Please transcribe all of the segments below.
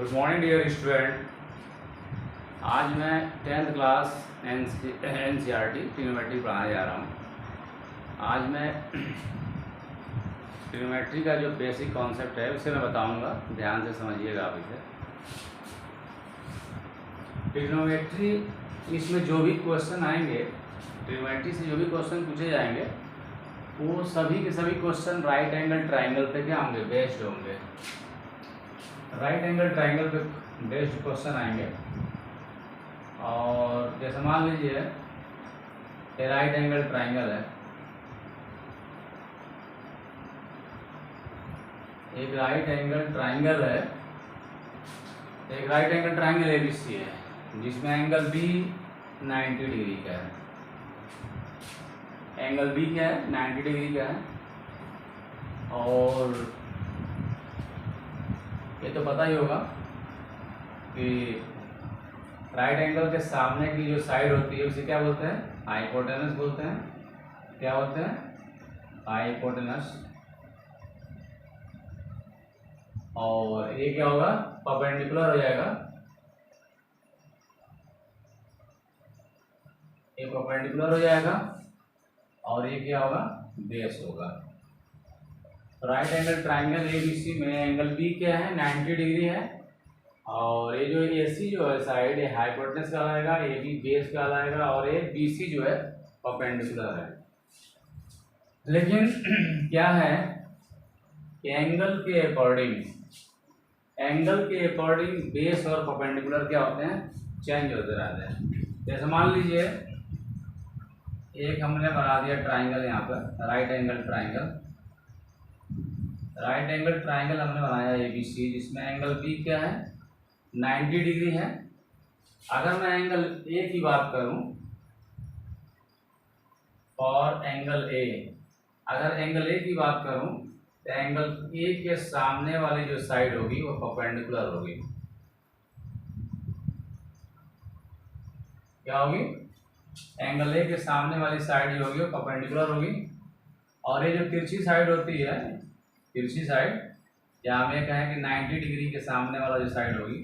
Good morning dear student. आज मैं 10th class NCERT trigonometry पढ़ाने जा रहा हूँ। आज मैं ट्रिग्नोमेट्री का जो बेसिक कॉन्सेप्ट है उसे मैं बताऊँगा, ध्यान से समझिएगा आप इसे। ट्रिग्नोमेट्री, इसमें जो भी क्वेश्चन आएंगे, ट्रिग्नोमेट्री से जो भी क्वेश्चन पूछे जाएंगे वो सभी के सभी क्वेश्चन राइट एंगल ट्राइंगल पे क्या होंगे, बेस्ड होंगे। राइट एंगल ट्राइंगल पे बेस्ड क्वेश्चन आएंगे। और जैसे मान लीजिए ये राइट एंगल ट्राइंगल है, एक राइट एंगल ट्राइंगल है, एक राइट एंगल ट्राइंगल ABC है जिसमें एंगल B 90 डिग्री का है। एंगल B क्या है, 90 डिग्री का है। और ये तो पता ही होगा कि राइट एंगल के सामने की जो साइड होती है उसे क्या बोलते हैं, हाइपोटेनस बोलते हैं। क्या बोलते हैं, हाइपोटेनस। और ये क्या होगा, परपेंडिकुलर हो जाएगा, ये परपेंडिकुलर हो जाएगा। और ये क्या होगा, बेस होगा। राइट एंगल ट्राइंगल ABC में एंगल B क्या है, 90 डिग्री है। और ये जो AC जो है साइड, ये हाइपोटेनस कहलाएगा, AB बेस कहलाएगा, और ये BC जो है परपेंडिकुलर है। लेकिन क्या है, एंगल के अकॉर्डिंग बेस और परपेंडिकुलर क्या होते हैं, चेंज होते रहते हैं। जैसे मान लीजिए एक हमने बना दिया ट्राइंगल, यहाँ पर राइट एंगल ट्राइंगल हमने बनाया ABC, जिसमें एंगल B क्या है, 90 डिग्री है। अगर मैं एंगल A की बात करूं, और एंगल A, अगर एंगल A की बात करूं तो एंगल A के सामने वाली जो साइड होगी वो परपेंडिकुलर होगी। क्या होगी, एंगल A के सामने वाली साइड जो होगी वो परपेंडिकुलर होगी। और ये जो तिरछी साइड होती है, तिरछी साइड, या हम ये कहें कि 90 डिग्री के सामने वाला जो साइड होगी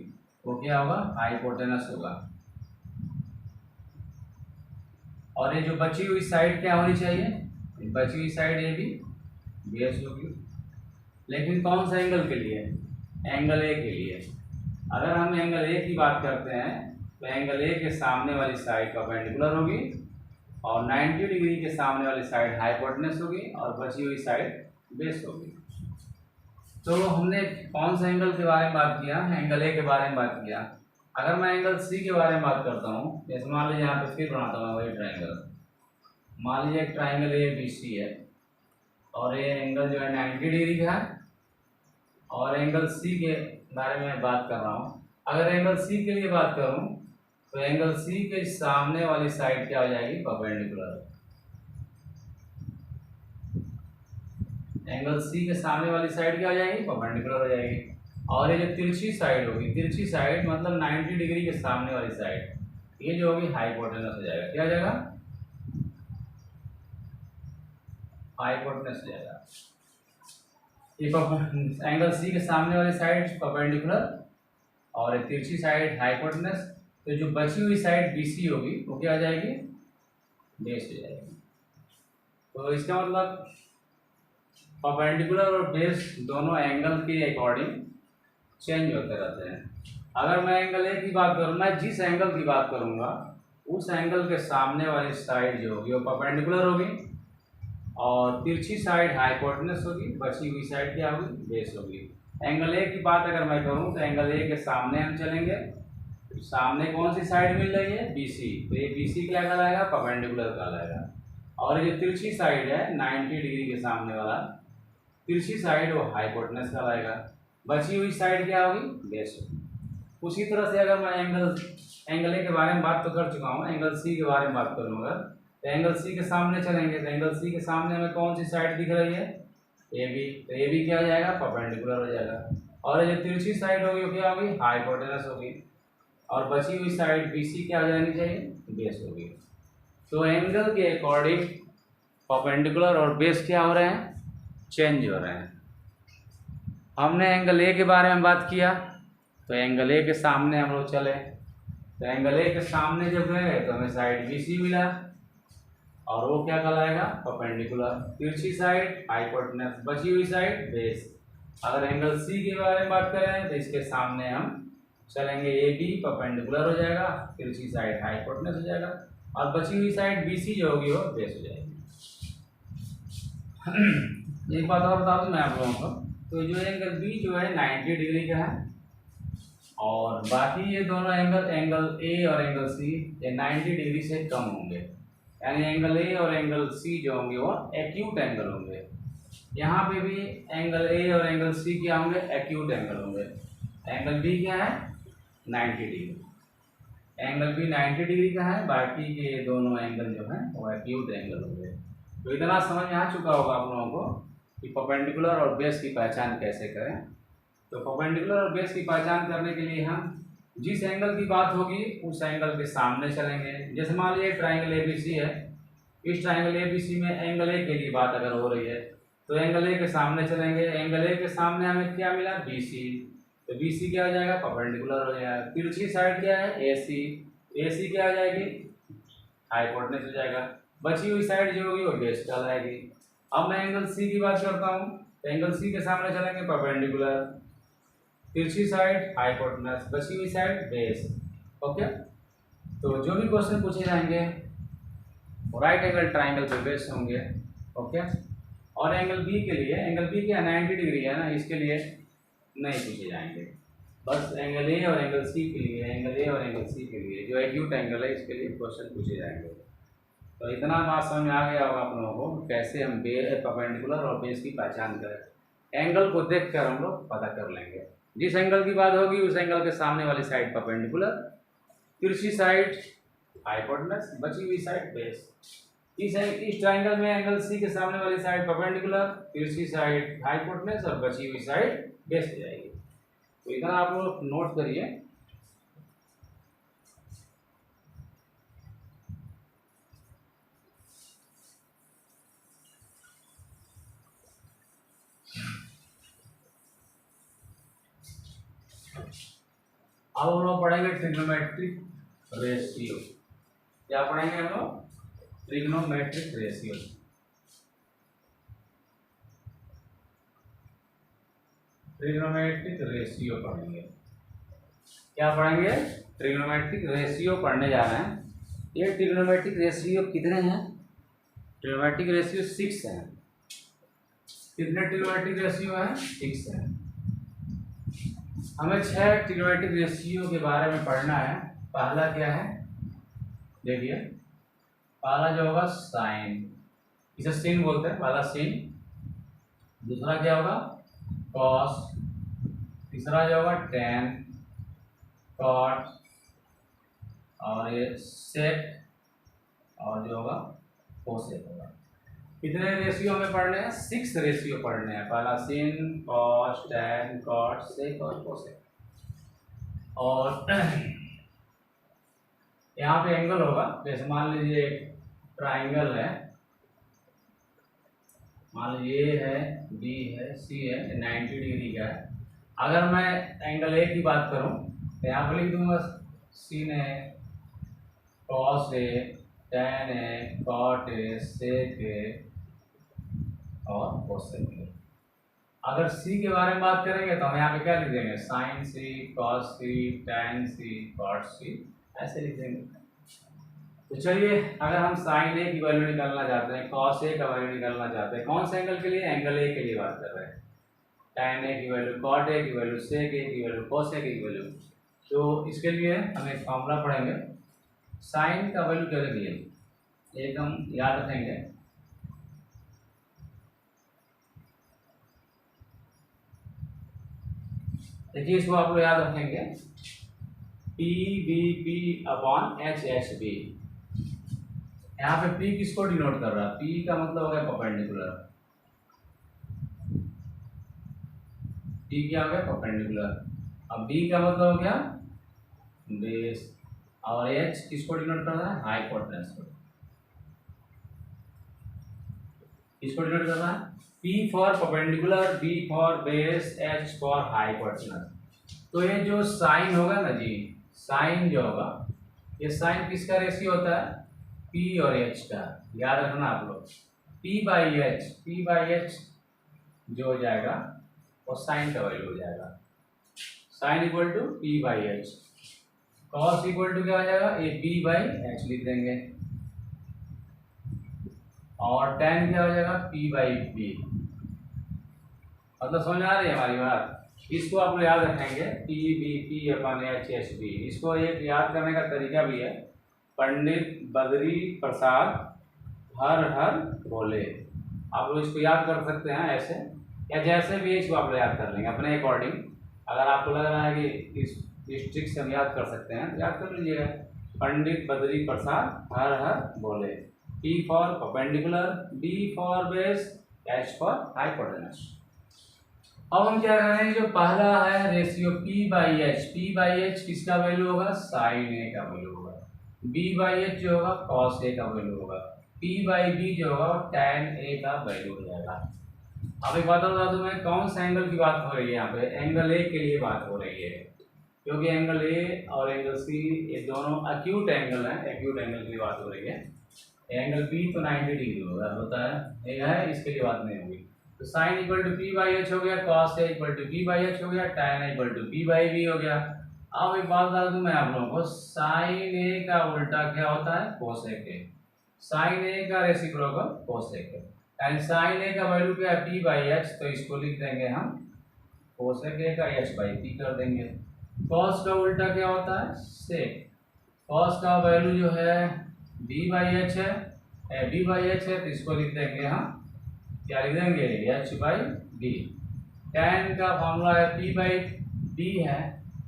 वो क्या होगा, हाइपोटेनस होगा। और ये जो बची हुई साइड क्या होनी चाहिए, बची हुई साइड ये भी बेस होगी। लेकिन कौन सा एंगल के लिए, एंगल A के लिए। अगर हम एंगल A की बात करते हैं तो एंगल A के सामने वाली साइड परपेंडिकुलर होगी, और 90 डिग्री के सामने वाली साइड हाइपोटेनस होगी, और बची हुई साइड बेस होगी। तो हमने कौन सा एंगल के बारे में बात किया, एंगल A के बारे में बात किया। अगर मैं एंगल C के बारे में बात करता हूँ, जैसे मान लीजिए यहाँ पे फिर बनाता हूँ वही ट्राइंगल। मान लीजिए एक ट्राइंगल ABC है, और ये एंगल जो है 90 डिग्री का है, और एंगल C के बारे में बात कर रहा हूँ। अगर एंगल C के लिए बात करूँ तो एंगल C के सामने वाली साइड क्या हो जाएगी, परपेंडिकुलर। एंगल C के सामने वाली साइड क्या हो जाएगी, परपेंडिकुलर हो जाएगी। और ये जो तिरछी साइड होगी, तिरछी साइड मतलब 90 डिग्री के सामने वाली साइड, ये जो होगी हाइपोटेनस हो जाएगा। क्या हो जाएगा, हाइपोटेनस हो जाएगा। ये एंगल C के सामने वाली साइड परपेंडिकुलर, और ये तिरछी साइड हाइपोटेनस। तो जो बची हुई साइड BC होगी वो क्या हो जाएगी, बेस हो जाएगी। तो इसका मतलब परपेंडिकुलर और बेस दोनों एंगल के अकॉर्डिंग चेंज होते रहते हैं। अगर मैं एंगल A की बात करूँ, मैं जिस एंगल की बात करूँगा उस एंगल के सामने वाली साइड जो होगी वो परपेंडिकुलर होगी, और तिरछी साइड हाइपोटेनस होगी, बची हुई साइड क्या होगी, बेस होगी। एंगल A की बात अगर मैं करूँ तो एंगल A के सामने हम चलेंगे, तो सामने कौन सी साइड मिल रही है, BC, तो ये BC क्या कहलाएगा, परपेंडिकुलर कहलाएगा। और ये तिरछी साइड है 90 डिग्री के सामने वाला तिरछी साइड, वो हाइपोटेनस कहलाएगा। बची हुई साइड क्या होगी, बेस होगी। उसी तरह से अगर मैं एंगल A के बारे में बात तो कर चुका हूँ, एंगल C के बारे में बात करूँगा तो एंगल C के सामने चलेंगे, तो एंगल C के सामने हमें कौन सी साइड दिख रही है, AB, तो AB क्या हो जाएगा, परपेंडिकुलर हो जाएगा। और ये जो तिरछी साइड होगी वो क्या होगी, हाइपोटेनस होगी, और बची हुई साइड BC क्या हो जानी चाहिए, बेस होगी। तो एंगल के अकॉर्डिंग परपेंडिकुलर और बेस क्या हो रहे हैं, चेंज हो रहे हैं। हमने एंगल A के बारे में बात किया, तो एंगल ए के सामने हम लोग चले, तो एंगल ए के सामने जब गए तो हमें साइड बी सी मिला, और वो क्या कहलाएगा, परपेंडिकुलर। तिरछी साइड हाइपोटेनस, बची हुई साइड बेस। अगर एंगल सी के बारे में बात करें तो इसके सामने हम चलेंगे, ए बी परपेंडिकुलर हो जाएगा, तिरछी साइड हाइपोटेनस हो जाएगा, और बची हुई साइड बी सी जो होगी वो बेस हो जाएगी। एक बात और बता दूं मैं आप लोगों को, तो जो एंगल बी जो है 90 डिग्री का है, और बाकी ये दोनों एंगल ए और एंगल सी ये 90 डिग्री से कम होंगे, यानी एंगल ए और एंगल सी जो होंगे वो एक्यूट एंगल होंगे। यहाँ पे भी एंगल ए और एंगल सी क्या होंगे, एक्यूट एंगल होंगे। एंगल बी क्या है, 90 डिग्री, एंगल बी 90 डिग्री का है, बाकी के दोनों एंगल जो है वो एक्यूट एंगल होंगे। तो इतना समझ में आ चुका होगा आप लोगों को कि परपेंडिकुलर और बेस की पहचान कैसे करें। तो परपेंडिकुलर और बेस की पहचान करने के लिए हम जिस एंगल की बात होगी उस एंगल के सामने चलेंगे। जैसे मान लीजिए ट्राइंगल एबीसी है, इस ट्राइंगल एबीसी में एंगल ए के लिए बात अगर हो रही है तो एंगल ए के सामने चलेंगे। एंगल ए के सामने हमें क्या मिला, बीसी, तो बीसी क्या हो जाएगा, परपेंडिकुलर हो जाएगा। तिरछी साइड क्या है, एसी, एसी क्या हो जाएगी, हाइपोटेनस हो जाएगा। बची हुई साइड जो होगी वो बेस कहलाएगी। अब मैं एंगल सी की बात करता हूँ, तो एंगल सी के सामने चलेंगे परपेंडिकुलर, तिरछी साइड हाइपोटेनस, बची हुई साइड बेस। ओके, तो जो भी क्वेश्चन पूछे जाएंगे वो राइट एंगल ट्राइंगल पे बेस्ड होंगे। ओके, और एंगल बी के लिए, एंगल बी क्या 90 डिग्री है ना, इसके लिए नहीं पूछे जाएंगे। बस एंगल ए और एंगल सी के लिए, एंगल ए और एंगल सी के लिए जो एक्यूट एंगल है इसके लिए क्वेश्चन पूछे जाएंगे। तो इतना बात समझ में आ गया होगा आप लोगों को कैसे हम परपेंडिकुलर और बेस की पहचान करें। एंगल को देख कर हम लोग पता कर लेंगे। जिस एंगल की बात होगी उस एंगल के सामने वाली साइड परपेंडिकुलर, तिरछी साइड हाइपोटेनस, बची हुई साइड बेस। इस ट्राइंगल में एंगल सी के सामने वाली साइड परपेंडिकुलर, तिरछी साइड हाइपोटेनस और बची हुई साइड बेस हो जाएगी। तो इतना आप लोग नोट करिए। अब हम लोग पढ़ेंगे ट्रिग्नोमेट्रिक रेशियो। क्या पढ़ेंगे हम लोग, ट्रिग्नोमेट्रिक रेशियो। ट्रिग्नोमेट्रिक रेशियो पढ़ेंगे। क्या पढ़ेंगे, ट्रिग्नोमेट्रिक रेशियो पढ़ने जा रहे हैं। ये ट्रिग्नोमेट्रिक रेशियो कितने हैं, ट्रिग्नोमेट्रिक रेशियो 6 हैं। कितने ट्रिग्नोमेट्रिक रेशियो हैं, 6 हैं। हमें 6 ट्रिग्नोमेट्रिक रेशियो के बारे में पढ़ना है। पहला क्या है, देखिए, पहला जो होगा साइन, इसे सिन बोलते हैं, पहला सिन। दूसरा क्या होगा, कॉस। तीसरा जो होगा टेन, कॉट, और ये सेक, और जो होगा कोसेक होगा। कितने रेशियो हमें पढ़ने हैं, 6 रेशियो पढ़ने हैं। पहला सिन, कॉस, टेन, कॉट, सेक और कोसेक। और यहाँ पे एंगल होगा, जैसे मान लीजिए एक ट्राइंगल है, मान लीजिए ए है, बी है, सी है, 90 डिग्री का है। अगर मैं एंगल ए की बात करूँ तो यहाँ पर लिख दूंगा सिन है, कॉस है, टेन है, कॉट है, सेक है और कोसेक है। अगर सी के बारे में बात करेंगे तो हम यहाँ पे क्या लिख देंगे, साइन सी, कॉस सी, टेन सी, कॉट सी, ऐसे लिख देंगे। तो चलिए, अगर हम साइन ए की वैल्यू निकालना चाहते हैं, कॉस ए का वैल्यू निकालना चाहते हैं, कौन से एंगल के लिए, एंगल ए के लिए बात कर रहे हैं। टेन ए की वैल्यू, कॉट ए की वैल्यू, सेक ए की वैल्यू, कोस ए की वैल्यू। तो इसके लिए हम एक फॉर्मूला पढ़ेंगे। साइन का वैल्यू क्या रखिए, एक हम याद रखेंगे, देखिए इसको आप लोग याद रखेंगे, P B P upon H H B. यहाँ पे पी किसको डिनोट कर रहा है, पी का मतलब हो गया परपेंडिकुलर, पी क्या हो गया परपेंडिकुलर। अब बी का मतलब हो गया बेस, और एच किसको डिनोट कर रहा है, हाइपोटेनस को। किसको डिनोट कर रहा है, P for perpendicular, B for base, H for hypotenuse. तो ये जो साइन होगा ना जी, साइन जो होगा, ये साइन किसका रेशियो होता है, पी और एच का, याद रखना आप लोग। पी बाई एच जो हो जाएगा वो साइन का वैल्यू हो जाएगा, sine equal to P by H. Cos equal to क्या हो जाएगा, ए पी बाई एच लिख देंगे, और टेन क्या हो जाएगा, पी बाई पी। मतलब समझ आ रही है हमारी बात। इसको आप लोग याद रखेंगे, पी बी पी अपन एच एच बी। इसको एक याद करने का तरीका भी है, पंडित बद्री प्रसाद हर हर बोले। आप लोग इसको याद कर सकते हैं ऐसे, या जैसे भी इसको आप लोग याद कर लेंगे अपने अकॉर्डिंग। अगर आपको लग रहा है कि इस ट्रिक से हम याद कर सकते हैं तो याद कर लीजिएगा। पंडित बद्री प्रसाद हर हर बोले। P for perpendicular, B for base, H for hypotenuse. अब हम क्या करेंगे, जो पहला है रेशियो P बाई एच किसका वैल्यू होगा, साइन ए का वैल्यू होगा। B बाई एच जो होगा कॉस ए का वैल्यू होगा। P बाई बी जो होगा tan ए का वैल्यू हो जाएगा। अब एक बात बता दूं मैं, कौन सा एंगल की बात हो रही है यहाँ पे, एंगल ए के लिए बात हो रही है, क्योंकि एंगल ए और एंगल सी ये दोनों एक्यूट एंगल हैं, एक्यूट एंगल की बात हो रही है। एंगल पी तो 90 डिग्री होता है, इसके लिए बात नहीं होगी। तो sine equal to P by H हो गया, cos A equal to P by H हो गया, tan equal to P by B हो गया। अब एक बात बता दूं मैं आप लोगों को, साइन ए का उल्टा क्या होता है, कोसेक ए। साइन ए का reciprocal cosec A, and sine A का वैल्यू क्या है, पी बाई एच, तो इसको लिख देंगे हम कोसेक ए का एच बाई पी कर देंगे। कॉस का उल्टा क्या होता है, सेक। कॉस का वैल्यू जो है बी बाई एच है, बी बाई एच है, तो इसको लिख देंगे हम, क्या लिख देंगे, एच बाई बी। टैन का फॉर्मूला है पी बाई बी है,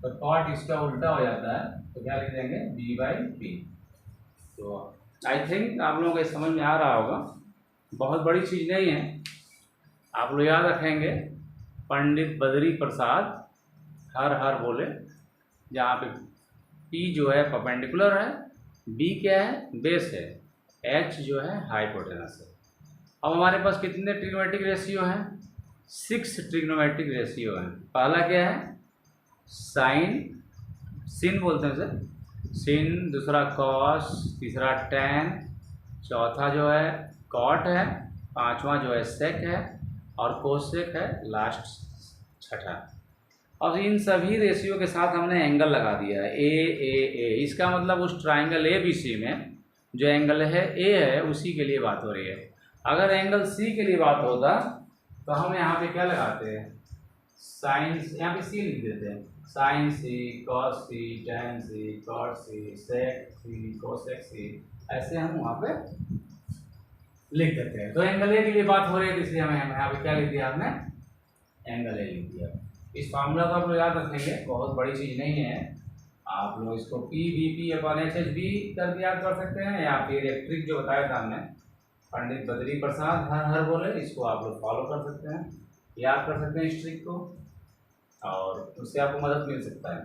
तो कॉट इसका उल्टा हो जाता है, तो क्या लिख देंगे, बी बाई बी। तो आई थिंक आप लोगों को समझ में आ रहा होगा, बहुत बड़ी चीज़ नहीं है, आप लोग याद रखेंगे। पंडित बद्री प्रसाद हर हर बोले, जहाँ पे पी जो है परपेंडिकुलर है, बी क्या है, बेस है, एच जो है हाइपोटेनस है। अब हमारे पास कितने ट्रिग्नोमेट्रिक रेशियो हैं, 6 ट्रिग्नोमेट्रिक रेशियो हैं। पहला क्या है, साइन, सिन बोलते हैं सर, सिन, दूसरा कॉस, तीसरा टैन, चौथा जो है कॉट है, पांचवा जो है सेक है, और कोसेक है लास्ट छठा। अब इन सभी रेशियो के साथ हमने एंगल लगा दिया है ए। इसका मतलब उस ट्राइंगल ए बी सी में जो एंगल है ए है, उसी के लिए बात हो रही है। अगर एंगल सी के लिए बात होता तो हम यहाँ पे क्या लगाते हैं, साइन, यहाँ पे सी लिख देते हैं, साइन सी, कॉस सी, टैन सी, कॉट सी, सेक सी, कोसेक सी, ऐसे हम वहाँ पे लिख देते हैं। तो एंगल ए के लिए बात हो रही है, इसलिए हमें यहाँ पे क्या लिख दिया हमने, एंगल ए लिख दिया। इस फार्मूला को आप लोग याद रखेंगे, बहुत बड़ी चीज़ नहीं है। आप लोग इसको पी बी पी अपन एच एच बी करके याद कर सकते हैं, या फिर एक ट्रिक जो बताया था हमने, पंडित बद्री प्रसाद हर हर बोले, इसको आप लोग फॉलो कर सकते हैं, याद कर सकते हैं इस ट्रिक को, और उससे आपको मदद मिल सकता है।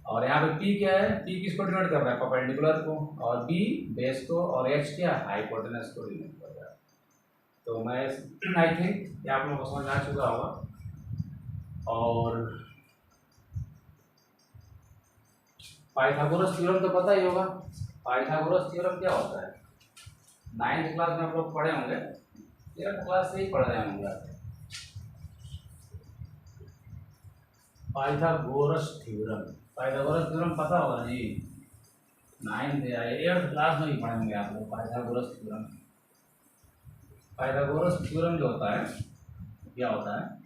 और यहाँ पे पी क्या है, पी किसको डिनोट कर रहा है, परपेंडिकुलर को, और बी बेस को, और एच क्या, हाइपोटेनस को डिनोट कर रहा है। तो मैं आई थिंक आप लोगों को समझ आ चुका होगा। और पाइथागोरस थ्योरम तो पता ही होगा। पाइथागोरस थ्योरम क्या होता है, 9th क्लास में आप लोग पढ़े होंगे, 11th क्लास से ही पढ़ रहे होंगे। पाइथागोरस थ्योरम पता होगा जी, 9th या 8th क्लास में ही पढ़ेंगे आप लोग पाइथागोरस थ्योरम। पाइथागोरस थ्योरम जो होता है, क्या होता है,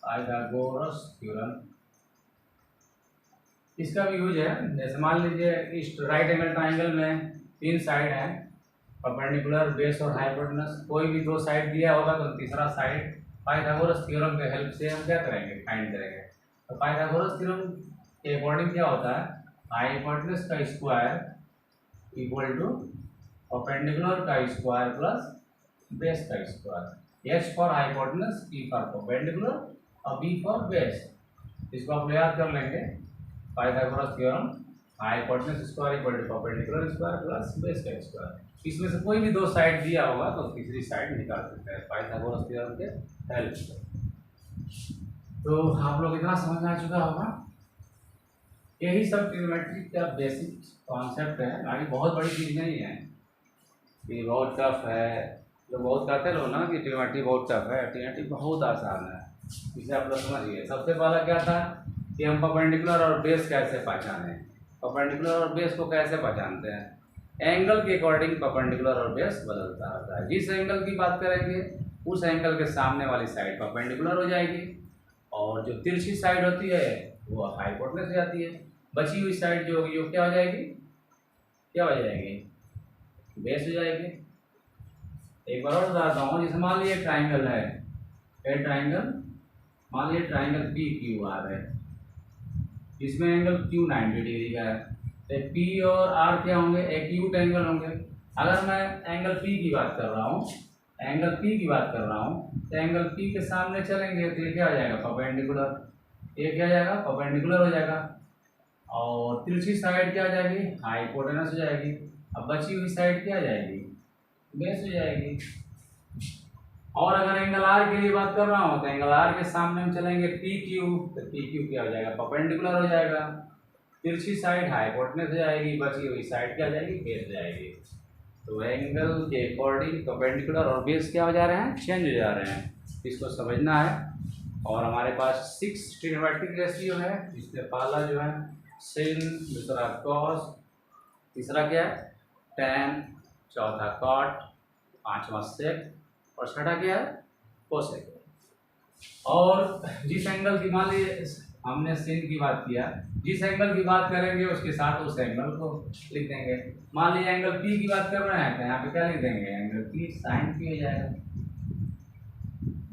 पाइथागोरस थ्योरम, इसका भी यूज है, जैसे मान लीजिए इस राइट एंगल ट्राइंगल में 3 साइड हैं, परपेंडिकुलर, बेस और हाइपोटेनस, कोई भी 2 साइड दिया होगा तो तीसरा साइड पाइथागोरस थ्योरम के हेल्प से हम क्या करेंगे, फाइंड करेंगे। तो पाइथागोरस थ्योरम के अकॉर्डिंग क्या होता है, हाइपोटेनस का स्क्वायर इक्वल टू परपेंडिकुलर का स्क्वायर प्लस बेस का square. H for hypotenuse, P for perpendicular, और बी फॉर बेस। इसको आप याद कर लेंगे, Pythagoras theorem, hypotenuse square equal to perpendicular square plus base का स्क्वायर। इसमें से कोई भी 2 साइड दिया होगा तो तीसरी साइड निकाल सकते हैं पाइथागोरस थ्योरम के हेल्प से। तो आप लोग इतना समझ में आ चुका होगा। यही सब ट्रिग्नोमेट्री का बेसिक कॉन्सेप्ट है, आगे बहुत बड़ी चीज़ नहीं है। ये बहुत टफ है, लोग बहुत कहते लोग ना कि ट्रिग्नोमेट्री बहुत टफ है, ट्रिग्नोमेट्री बहुत आसान है। इसे आप लोग समझिए। सबसे पहला क्या था कि हम परपेंडिकुलर और बेस कैसे पहचानें। परपेंडिकुलर और बेस को कैसे पहचानते हैं? एंगल के अकॉर्डिंग परपेंडिकुलर और बेस बदलता रहता है। जिस एंगल की बात करेंगे उस एंगल के सामने वाली साइड परपेंडिकुलर हो जाएगी, और जो तिरछी साइड होती है वो हाइपोटेनस हो जाती है। बची हुई साइड जो होगी वो क्या हो जाएगी? क्या हो जाएगी? बेस हो जाएगी। एक बार और बताता हूँ, जैसे मान लीजिए ट्राइंगल है, ए ट्राइंगल, मान लीजिए ट्राइंगल पी क्यू आर है, इसमें एंगल क्यू 90 डिग्री का है, तो पी और आर क्या होंगे? एक्यूट एंगल होंगे। अगर मैं एंगल पी की बात कर रहा हूँ, एंगल पी की बात कर रहा हूँ, तो एंगल पी के सामने चलेंगे तो ये क्या हो जाएगा? परपेंडिकुलर। ये क्या हो जाएगा? परपेंडिकुलर हो जाएगा। और तिरछी साइड क्या हो जाएगी? हाइपोटेनस हो जाएगी। अब बची हुई साइड क्या हो जाएगी? बेस हो जाएगी। और अगर एंगल आर के लिए बात कर रहा हूँ तो एंगल आर के सामने हम चलेंगे पी क्यू, तो पी क्यू क्या हो जाएगा? परपेंडिकुलर हो जाएगा। तिरछी साइड हाइपोटेनस हो जाएगी, बची हुई साइड क्या हो जाएगी? बेस हो जाएगी। तो एंगल के अकॉर्डिंग परपेंडिकुलर और बेस क्या हो जा रहे हैं? चेंज हो जा रहे हैं। इसको समझना है। और हमारे पास 6 ट्रिग्नोमेट्रिक रेशियो है, जिसमें पहला जो है सिन, दूसरा कॉस, तीसरा क्या है? टैन, चौथा कॉट, पांचवा सेक, और छठा क्या है? कोसेक। और जिस एंगल की, मान लीजिए हमने सिन की बात किया, जिस एंगल की बात करेंगे उसके साथ उस एंगल को लिख देंगे। मान लीजिए एंगल पी की बात कर रहे हैं तो यहाँ पे क्या लिख देंगे? एंगल पी साइन पी हो जाएगा।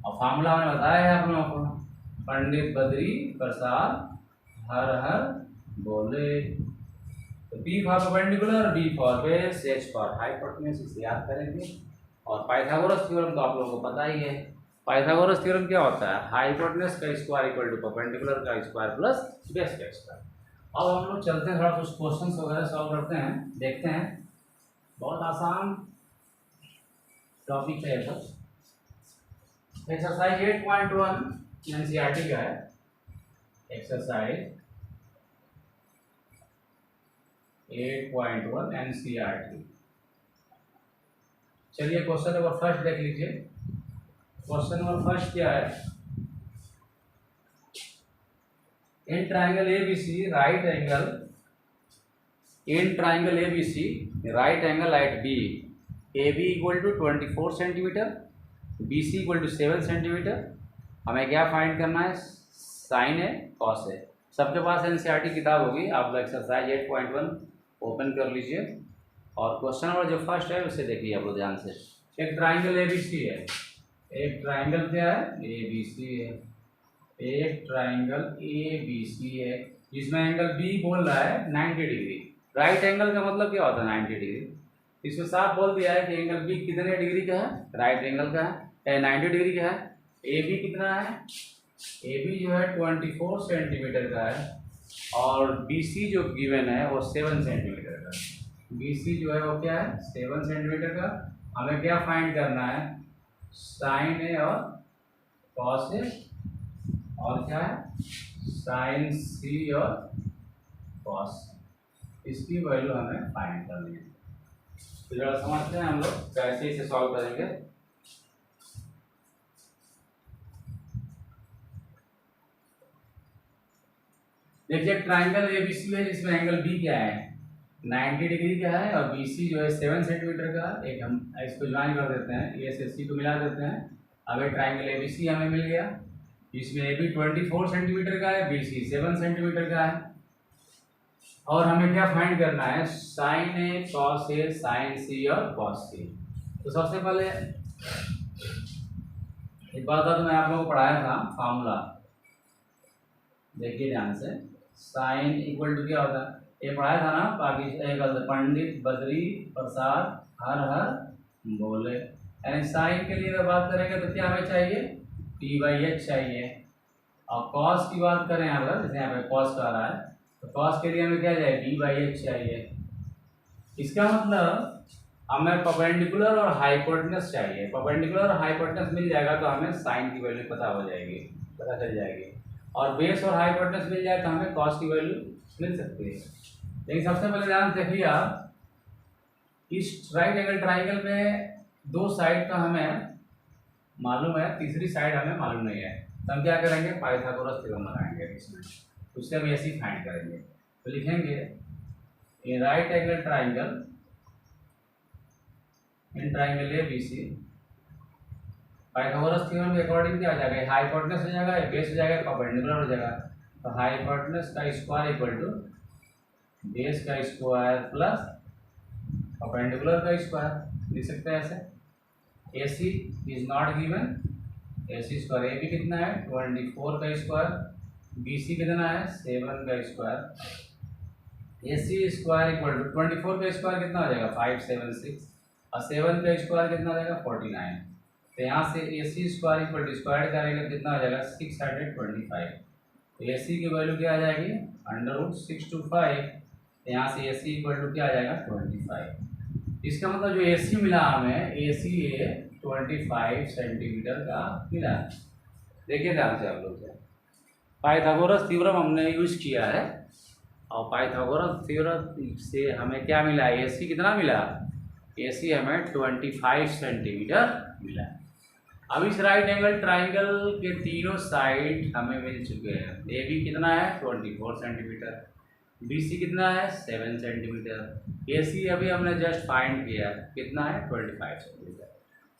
और फार्मूला मैंने बताया है आप लोगों को, पंडित बद्री प्रसाद हर हर बोले। तो P for perpendicular, D for base, H for hypotenuse, इसे याद करेंगे। और पाइथागोरस थ्योरम तो आप लोगों को पता ही है। पाइथागोरस थ्योरम क्या होता है? हाइपोटेनस का स्क्वायर इक्वल टू परपेंडिकुलर का स्क्वायर प्लस बेस का स्क्वायर। अब हम लोग चलते हैं, थोड़ा कुछ क्वेश्चंस वगैरह सॉल्व करते हैं, देखते हैं। बहुत आसान टॉपिक है ये सब। एक्सरसाइज 8.1 एनसीईआरटी का है। Exercise 8.1 NCERT. चलिए क्वेश्चन नंबर फर्स्ट देख लीजिए। क्वेश्चन नंबर फर्स्ट क्या है? In triangle ABC right angle, in triangle ABC right angle at B, A B equal to 24 centimetre, B C equal to 7 centimetre. हमें क्या find करना है? Sign है, कॉस है। सबके पास एनसीईआरटी किताब होगी, आप लोग एक्सरसाइज 8.1 ओपन कर लीजिए। और क्वेश्चन नंबर जो फर्स्ट है उसे देखिए आप लोग ध्यान से। एक ट्राइंगल एबीसी है, एक ट्राइंगल क्या है? एबीसी है। एक ट्राइंगल एबीसी है जिसमें एंगल बी बोल रहा है 90 डिग्री। राइट एंगल का मतलब क्या होता है? 90 डिग्री। इसमें साफ बोल दिया है कि एंगल बी कितने डिग्री का है? राइट एंगल का है, 90 डिग्री का है। ए बी कितना है? ए बी जो है 24 सेंटीमीटर का है, और बी सी जो गिवन है वो 7 सेंटीमीटर का है। बी सी जो है वो क्या है? 7 सेंटीमीटर का। हमें क्या फाइंड करना है? साइन ए और कॉस ए, और क्या है? साइन सी और कॉस। इसकी वैल्यू हमें फाइंड करनी है। तो जरा समझते हैं हम लोग कैसे इसे सॉल्व करेंगे। देखिए ट्राइंगल एबीसी है जिसमें एंगल बी क्या है? 90 डिग्री का है, और बी सी जो है 7 सेंटीमीटर का। एक हम इसको ज्वाइन कर देते हैं, ए से सी को मिला देते हैं। अब एक ट्राइंगल एबीसी हमें मिल गया, इसमें ए बी 24 सेंटीमीटर का है, बी सी 7 सेंटीमीटर का है। और हमें क्या फाइंड करना है? Sign A, cos A, sign सी और कॉस सी। तो सबसे पहले एक बात था तो मैं आप लोगों को पढ़ाया था फार्मूला, देखिए ध्यान से। साइन इक्वल टू क्या होता है? ये पढ़ाया था ना, बाकी पंडित बद्री प्रसाद हर हर बोले। यानी साइन के लिए अगर बात करेंगे तो क्या हमें चाहिए? P/H चाहिए। और कॉस की बात करें अगर, जैसे यहाँ पे कॉस का आ रहा है, तो कॉस के लिए हमें क्या चाहिए? D/H चाहिए। इसका मतलब हमें परपेंडिकुलर और हाइपोटेनस चाहिए। परपेंडिकुलर और हाइपोटेनस मिल जाएगा तो हमें साइन की वैल्यू पता हो जाएगी। पता चल जाएगी। और बेस और हाइपोटेनस मिल जाए तो हमें कॉस की वैल्यू मिल सकती है। लेकिन सबसे पहले ध्यान देखिए आप, इस राइट एंगल ट्राइंगल में दो साइड का हमें मालूम है, तीसरी साइड हमें मालूम नहीं है, तो हम क्या करेंगे, पाइथागोरस थ्योरम लगाएंगे इसमें, उससे हम ऐसे ही फाइंड करेंगे। तो लिखेंगे in right angle triangle, in triangle A B C, Pythagoras theorem के अकॉर्डिंग क्या हो जाएगा, हाइपोटेनस हो जाएगा, बेस हो जाएगा, परपेंडिकुलर हो जाएगा। तो हाइपोटेनस का स्क्वायर इक्वल टू बेस का स्क्वायर प्लस परपेंडिकुलर का स्क्वायर, लिख सकते हैं ऐसे। A C is not given, A C square, A B कितना है 24 का स्क्वायर, बी सी कितना है 7 का square, A C square equal to 24 का स्क्वायर कितना हो जाएगा 576, और 7 का स्क्वायर कितना हो जाएगा 49। तो यहाँ से ए C square equal to square करेंगे कितना हो जाएगा 625। तो ए सी की वैल्यू क्या आ जाएगी √625, तो यहाँ से ए सी इक्वल टू क्या आ जाएगा 25। इसका मतलब जो ए सी मिला हमें, ए सी 25 सेंटीमीटर का मिला। देखिए ध्यान से आप लोग, पाइथागोरस थ्योरम हमने यूज किया है, और पाइथागोरस थ्योरम से हमें क्या मिला, ए सी कितना मिला, ए सी हमें 25 सेंटीमीटर मिला। अब इस राइट एंगल ट्राइंगल के तीनों साइड हमें मिल चुके हैं। ए बी कितना है 24 सेंटीमीटर, बी सी कितना है 7 सेंटीमीटर, ए सी अभी हमने जस्ट फाइंड किया कितना है 25 सेंटीमीटर।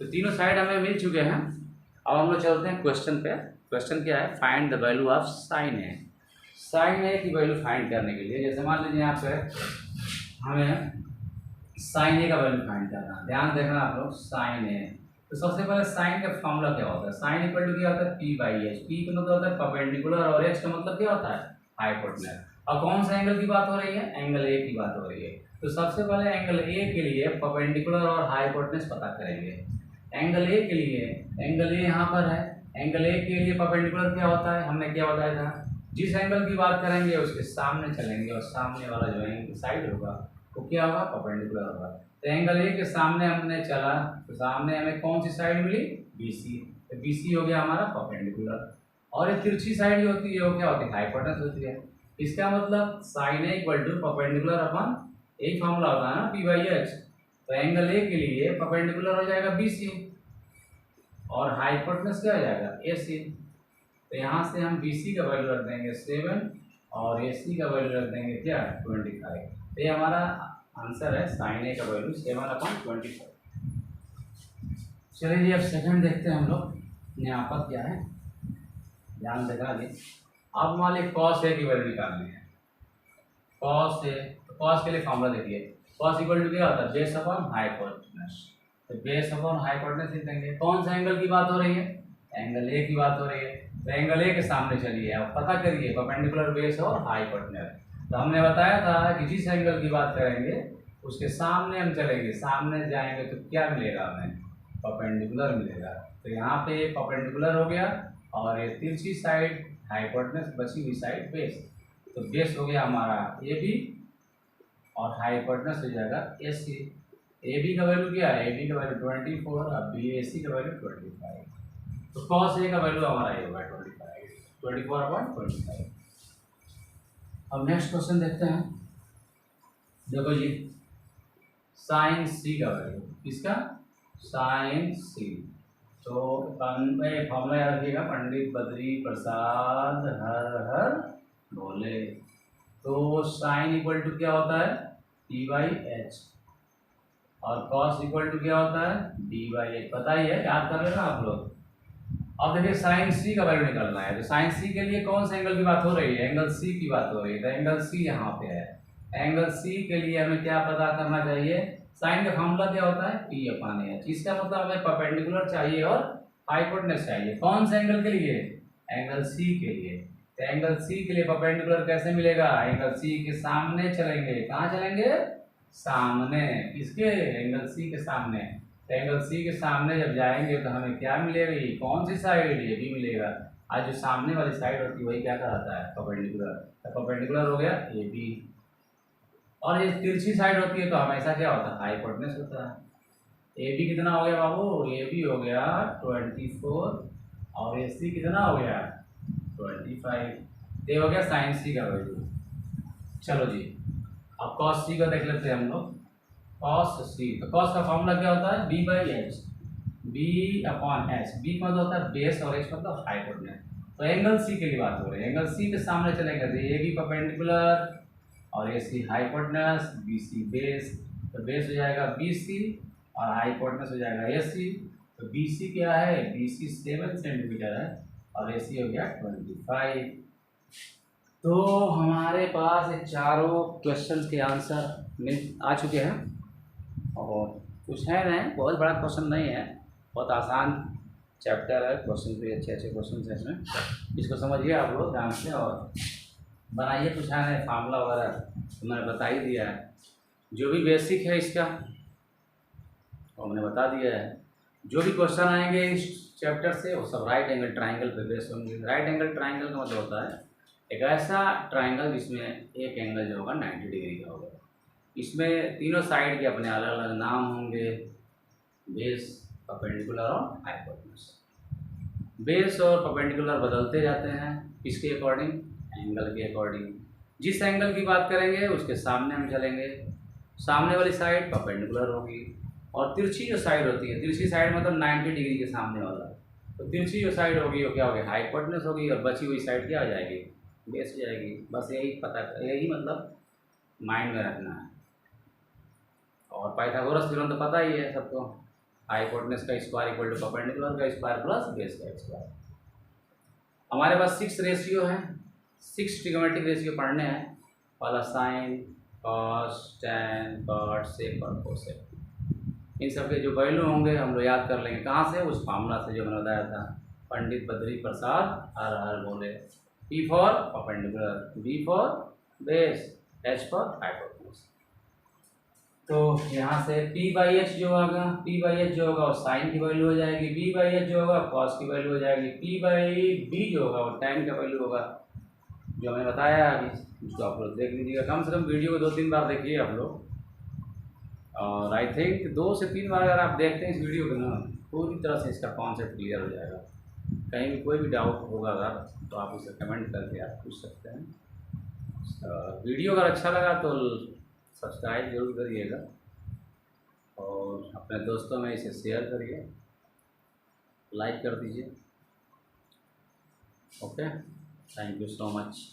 तो तीनों साइड हमें मिल चुके हैं। अब हम लोग चलते हैं क्वेश्चन पे। क्वेश्चन क्या है, find the value of sine A. Sine A की वैल्यू फाइंड करने के लिए, जैसे मान लीजिए यहाँ पे हमें साइन ए का वैल्यू फाइंड करना है, ध्यान देखना आप लोग, साइन ए। तो सबसे पहले साइन का फॉर्मूला क्या होता है, साइन इक्वल टू क्या होता है p/h, p का मतलब होता है परपेंडिकुलर और h का मतलब क्या होता है हाइपोटेनस। और कौन सा एंगल की बात हो रही है, एंगल ए की बात हो रही है। तो सबसे पहले एंगल ए के लिए परपेंडिकुलर और हाइपोटेनस पता करेंगे। एंगल ए के लिए, एंगल ए यहाँ पर है, एंगल ए के लिए परपेंडिकुलर क्या होता है, हमने क्या बताया था, जिस एंगल की बात करेंगे उसके सामने चलेंगे, और सामने वाला जो एंगल साइड होगा वो क्या होगा परपेंडिकुलर होगा। तो एंगल ए के सामने हमने चला, तो सामने हमें कौन सी साइड मिली, BC। तो BC हो गया हमारा परपेंडिकुलर, और ये तिरछी साइड जो होती है वो क्या होती है हाइपोटेनस होती है। इसका मतलब sine A equal to perpendicular अपन, एक फॉर्मूला होता है ना p/h। तो एंगल ए के लिए परपेंडिकुलर हो जाएगा BC, और हाइपोटेनस क्या हो जाएगा AC। तो यहाँ से हम BC का वैल्यू रख देंगे 7, और AC का वैल्यू रख देंगे क्या 25। तो ये हमारा आंसर है, साइन ए का वैल्यू 7/25। चलिए जी अब सेकंड देखते हैं हम लोग, यहाँ पर क्या है, ध्यान देखना जी। अब मान लीजिए कॉस ए की वैल्यू निकालनी है, कॉस ए, तो कॉस के लिए फॉर्मूला देखिए, कॉस इक्वल टू क्या होता है बेस अपॉन हाइपोटेनस। तो बेस अपॉन हाइपोटेनस लिख देंगे। कौन सा एंगल की बात हो रही है, एंगल ए की बात हो रही है। तो एंगल ए के सामने चलिए, अब पता करिए परपेंडिकुलर बेस और हाइपोटेनस। तो हमने बताया था कि जिस एंगल की बात करेंगे उसके सामने हम चलेंगे, सामने जाएंगे तो क्या मिलेगा हमें, परपेंडिकुलर मिलेगा। तो यहाँ पे परपेंडिकुलर हो गया, और ये तिरछी साइड हाइपोटेनस, बची हुई साइड बेस। तो बेस हो गया हमारा AB, और हाइपोटेनस हो जाएगा AC। AB का वैल्यू क्या है, AB का वैल्यू 24, अब BAC का वैल्यू 25। तो कॉस ए का वैल्यू हमारा ये होगा 24/25। अब नेक्स्ट क्वेश्चन देखते हैं। देखो जी, साइन C का वैल्यू, किसका, साइन C। तो फॉर्मूला याद रखिएगा, पंडित बद्री प्रसाद हर हर बोले। तो साइन इक्वल टू क्या होता है p/h, और कॉस इक्वल टू क्या होता है d/h। पता ही है, याद कर लेना आप लोग। अब देखिए साइन C का वैल्यू निकालना है। तो साइन C के लिए कौन सा एंगल की बात हो रही है, एंगल C की बात हो रही है। तो एंगल C यहाँ पे है, एंगल C के लिए हमें क्या पता करना चाहिए, साइन का फॉर्मूला क्या होता है p/h। इसका मतलब हमें परपेंडिकुलर चाहिए और हाइपोटेनस चाहिए। कौन से एंगल के लिए, एंगल C के लिए। तो एंगल C के लिए परपेंडिकुलर कैसे मिलेगा, एंगल C के सामने चलेंगे। कहाँ चलेंगे, सामने, किसके, एंगल C के सामने। तो एंगल C के सामने जब जाएंगे तो हमें क्या मिलेगा, ये कौन सी साइड, ये भी मिलेगा। आज जो सामने वाली साइड होती है वही क्या कहलाता है परपेंडिकुलर। तो परपेंडिकुलर हो गया AB, और ये तिरछी साइड होती है तो हमेशा क्या होता है हाइपोटेनस होता है। AB कितना हो गया बाबू, AB हो गया 24, और AC कितना हो गया 25। ये हो गया साइन सी का वैल्यू। चलो जी, अब कॉस सी का देख लेते हैं हम लोग। कॉस सी, तो कॉस का फॉर्मूला क्या होता है? B by H, B upon H. B का मतलब होता है बेस और एच मतलब हाइपोटेन्यूज। तो एंगल सी के लिए बात हो रही है। एंगल सी के सामने चलेगा तो ए बी परपेंडिकुलर और ए सी हाइपोटेन्यूज, बी सी बेस। तो बेस हो जाएगा बी सी और हाइपोटेन्यूज हो जाएगा ए सी। तो बी सी क्या है? बी सी 7 सेंटीमीटर है और ए सी हो गया 25। तो हमारे पास ये चारों क्वेश्चन के आंसर मिल आ चुके हैं और कुछ है नहीं, बहुत बड़ा क्वेश्चन नहीं है, बहुत आसान चैप्टर है। क्वेश्चन भी अच्छे अच्छे क्वेश्चन है इसमें, इसको समझिए आप लोग ध्यान से और बनाइए। कुछ है नहीं, फार्मूला वगैरह तो मैंने बता ही दिया है, जो भी बेसिक है इसका वो मैंने बता दिया है। जो भी क्वेश्चन आएंगे इस चैप्टर से वो सब राइट एंगल ट्राइंगल पे बेस होंगे। राइट एंगल ट्राइंगल का मतलब होता है एक ऐसा ट्राइंगल जिसमें एक एंगल जो होगा 90 डिग्री का होगा। इसमें तीनों साइड के अपने अलग अलग नाम होंगे, बेस, परपेंडिकुलर और हाइपोटेन्यूज। बेस और परपेंडिकुलर बदलते जाते हैं, किसके अकॉर्डिंग? एंगल के अकॉर्डिंग। जिस एंगल की बात करेंगे उसके सामने हम चलेंगे, सामने वाली साइड परपेंडिकुलर होगी और तिरछी जो साइड होती है, तिरछी साइड मतलब 90 डिग्री के सामने वाला, तो तिरछी जो साइड होगी वो क्या होगी? हाइपोटेन्यूज होगी और बची हुई साइड क्या हो जाएगी? बेस हो जाएगी। बस यही पता, यही मतलब माइंड में रखना है। और पाइथागोरस थ्योरम तो पता ही है सबको, हाइपोटेन्यूज का स्क्वायर इक्वल टू परपेंडिकुलर का स्क्वायर प्लस बेस का स्क्वायर। हमारे पास 6 रेशियो हैं, 6 ट्रिग्नोमेट्रिक रेशियो पढ़ने हैं। पहला साइन, कॉस, टेन, कॉट, सेक और कोसेक। इन सब के जो वैल्यू होंगे हम लोग याद कर लेंगे। कहाँ से? उस फार्मूला से जो मैंने बताया था, पंडित बद्री प्रसाद हर हर बोले। P for perpendicular, B for base, H for hypotenuse. तो यहाँ से P बाई एच जो होगा, P बाई एच जो होगा वो साइन की वैल्यू हो जाएगी, B बाई एच जो होगा कॉस की वैल्यू हो जाएगी, P बाई B जो होगा वो tan का वैल्यू होगा, जो मैंने बताया अभी। उसको आप लोग देख लीजिएगा, कम से कम वीडियो को 2-3 बार देखिए आप लोग। और आई थिंक 2 से 3 बार अगर आप देखते हैं इस वीडियो को ना, पूरी तरह से इसका कॉन्सेप्ट क्लियर हो जाएगा। कहीं भी कोई भी डाउट होगा अगर तो आप उसे कमेंट करके आप पूछ सकते हैं। वीडियो अगर अच्छा लगा तो सब्सक्राइब जरूर करिएगा और अपने दोस्तों में इसे शेयर करिए, लाइक कर दीजिए। Okay, thank you so much.